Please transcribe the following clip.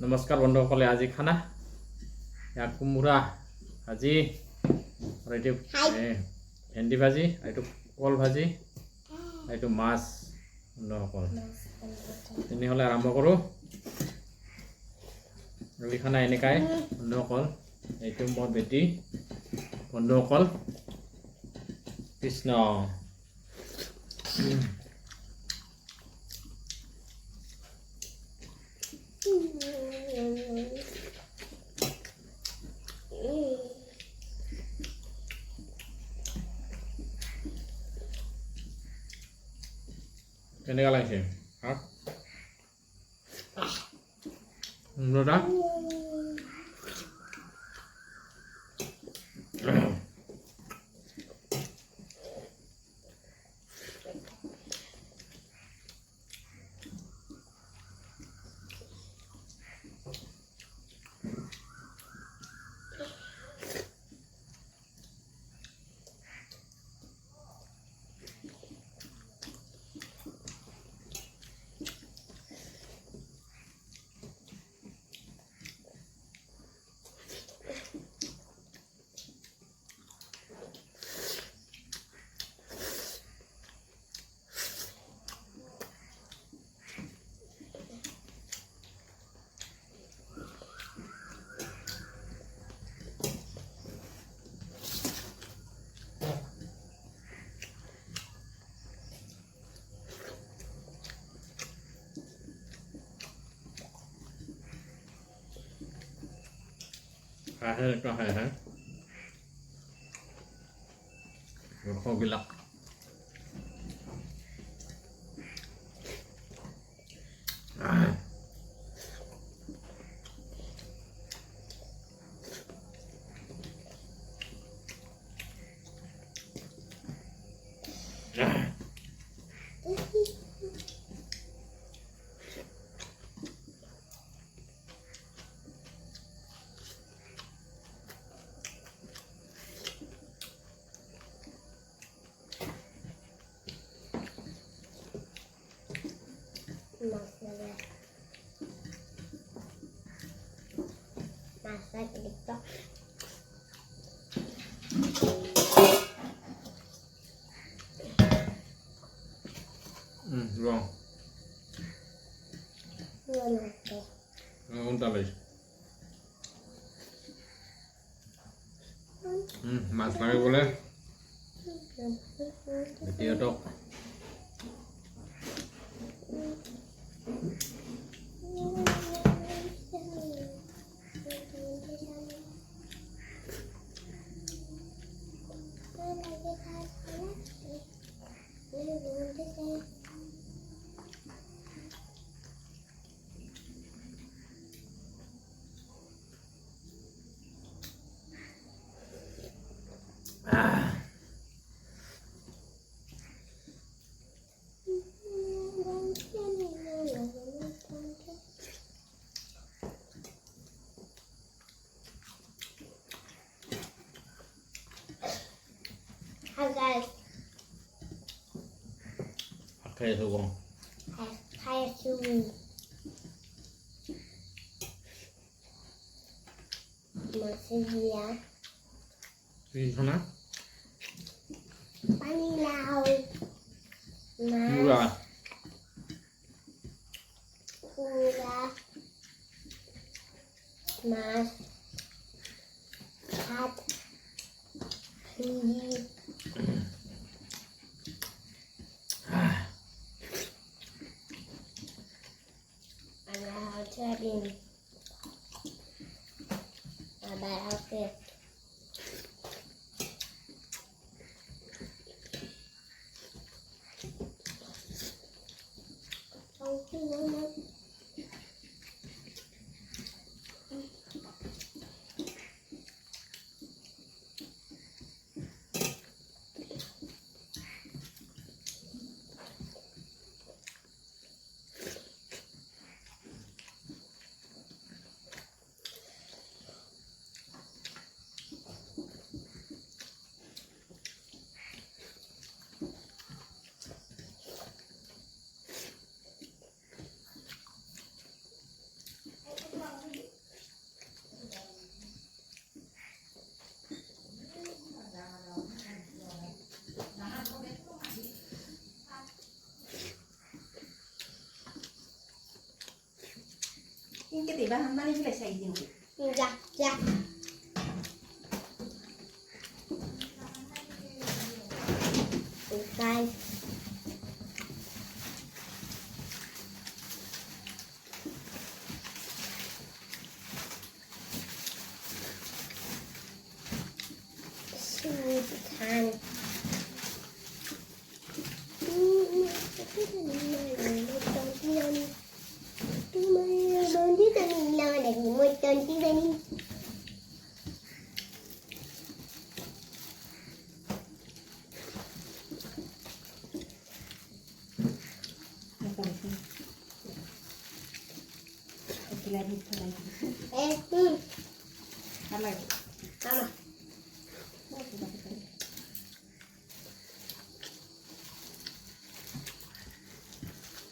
নমস্কাৰ বন্ধুসকলে, আজি খানা কোমোৰা ভাজি আৰু এইটো ভেন্দি ভাজি, এইটো কল ভাজি, এইটো মাছ। বন্ধুসকল তেনেহ'লে আৰম্ভ কৰোঁ। আজি খানা এনেকাই বন্ধুসকল। এইটো মোৰ বেটি বন্ধুসকল। কৃষ্ণ কেনেকুৱা লাগিছে শাক দাদা? Ito hai Kau bilang masak gitu. Bom. Bueno, Unta lagi. Mas lagi boleh. Jadi itu. Hai guys, Pakai sugong. hai Sumi. Masih dia. Di sana? Panilau. Mas. Murah. Murah. Mas. Hat. Hindi. Ada jaring. Ada apa? Cái tỷ ba hampa ni lại xài gì? Dạ, dạ. Cay. Sweet than. Lagi lagi. Eh, Apa? mama.